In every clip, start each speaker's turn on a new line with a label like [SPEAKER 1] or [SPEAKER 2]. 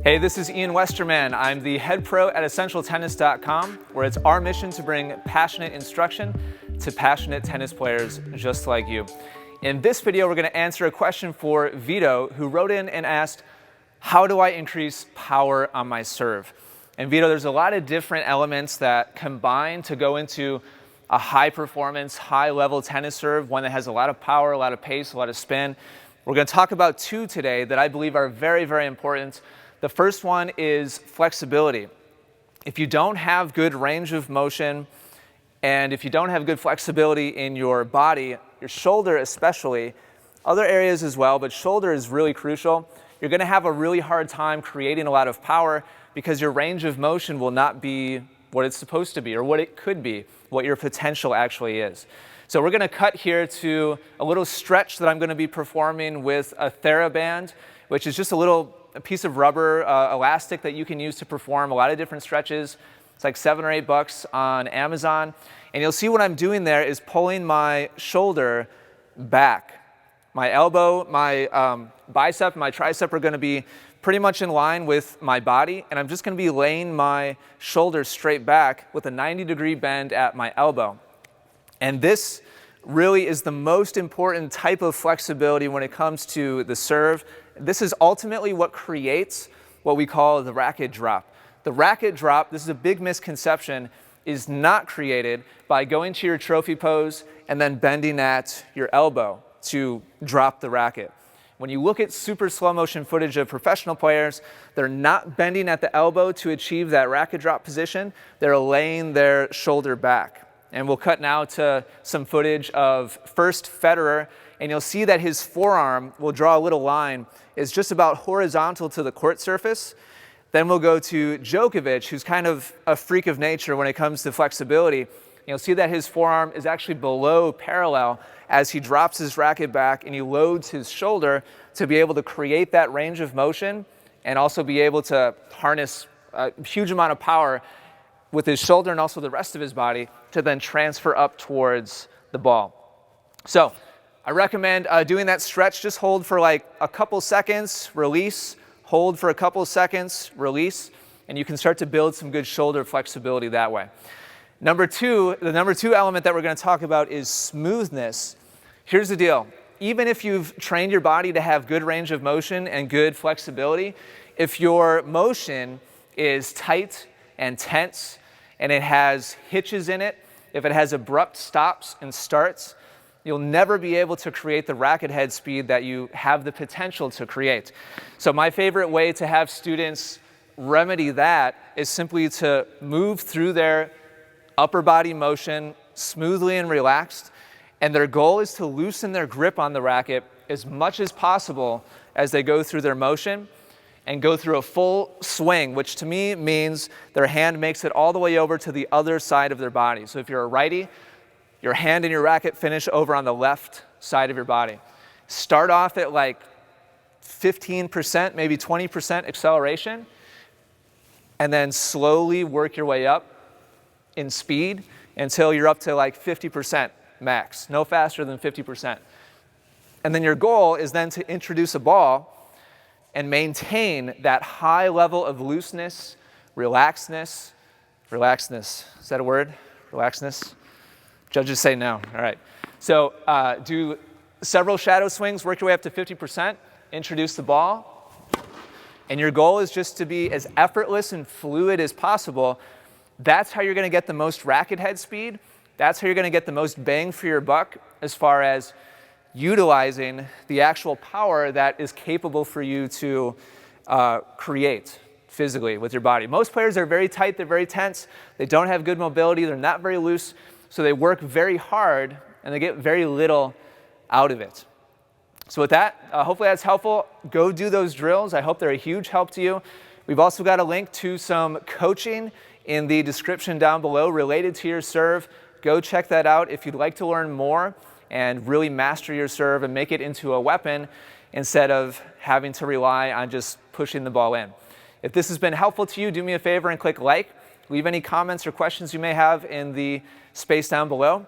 [SPEAKER 1] Hey, this is Ian Westerman. I'm the head pro at EssentialTennis.com, where it's our mission to bring passionate instruction to passionate tennis players just like you. In this video, we're going to answer a question for Vito, who wrote in and asked, how do I increase power on my serve? And Vito, there's a lot of different elements that combine to go into a high performance, high level tennis serve, one that has a lot of power, a lot of pace, a lot of spin. We're going to talk about two today that I believe are very, very important. The first one is flexibility. If you don't have good range of motion, and if you don't have good flexibility in your body, your shoulder especially, other areas as well, but shoulder is really crucial, you're going to have a really hard time creating a lot of power because your range of motion will not be what it's supposed to be or what it could be, what your potential actually is. So we're going to cut here to a little stretch that I'm going to be performing with a Thera Band, which is just a piece of rubber elastic that you can use to perform a lot of different stretches. It's like $7 or $8 on Amazon. And you'll see what I'm doing there is pulling my shoulder back. My elbow, my bicep, and my tricep are going to be pretty much in line with my body, and I'm just going to be laying my shoulder straight back with a 90-degree bend at my elbow. And this really is the most important type of flexibility when it comes to the serve. This is ultimately what creates what we call the racket drop. The racket drop, this is a big misconception, is not created by going to your trophy pose and then bending at your elbow to drop the racket. When you look at super slow motion footage of professional players, they're not bending at the elbow to achieve that racket drop position. They're laying their shoulder back. And we'll cut now to some footage of first Federer, and you'll see that his forearm, we'll draw a little line, is just about horizontal to the court surface. Then we'll go to Djokovic, who's kind of a freak of nature when it comes to flexibility. You'll see that his forearm is actually below parallel as he drops his racket back and he loads his shoulder to be able to create that range of motion and also be able to harness a huge amount of power with his shoulder and also the rest of his body to then transfer up towards the ball. So I recommend doing that stretch. Just hold for like a couple seconds, release, hold for a couple seconds, release, and you can start to build some good shoulder flexibility that way. The number two element that we're going to talk about is smoothness. Here's the deal. Even if you've trained your body to have good range of motion and good flexibility, if your motion is tight and tense and it has hitches in it, if it has abrupt stops and starts, you'll never be able to create the racket head speed that you have the potential to create. So my favorite way to have students remedy that is simply to move through their upper body motion smoothly and relaxed, and their goal is to loosen their grip on the racket as much as possible as they go through their motion and go through a full swing, which to me means their hand makes it all the way over to the other side of their body. So if you're a righty, your hand and your racket finish over on the left side of your body. Start off at like 15%, maybe 20% acceleration, and then slowly work your way up in speed until you're up to like 50% max, no faster than 50%. And then your goal is then to introduce a ball and maintain that high level of looseness, relaxedness. Is that a word? Relaxedness? Judges say no. All right. So do several shadow swings, work your way up to 50%, introduce the ball, and your goal is just to be as effortless and fluid as possible. That's how you're going to get the most racket head speed. That's how you're going to get the most bang for your buck as far as utilizing the actual power that is capable for you to create physically with your body. Most players are very tight, they're very tense, they don't have good mobility, they're not very loose, so they work very hard and they get very little out of it. So with that, hopefully that's helpful. Go do those drills. I hope they're a huge help to you. We've also got a link to some coaching in the description down below related to your serve. Go check that out if you'd like to learn more and really master your serve and make it into a weapon instead of having to rely on just pushing the ball in. If this has been helpful to you, do me a favor and click like. Leave any comments or questions you may have in the space down below.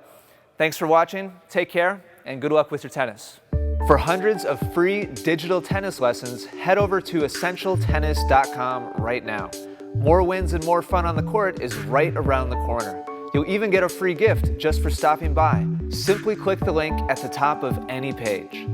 [SPEAKER 1] Thanks for watching, take care, and good luck with your tennis. For hundreds of free digital tennis lessons, head over to essentialtennis.com right now. More wins and more fun on the court is right around the corner. You'll even get a free gift just for stopping by. Simply click the link at the top of any page.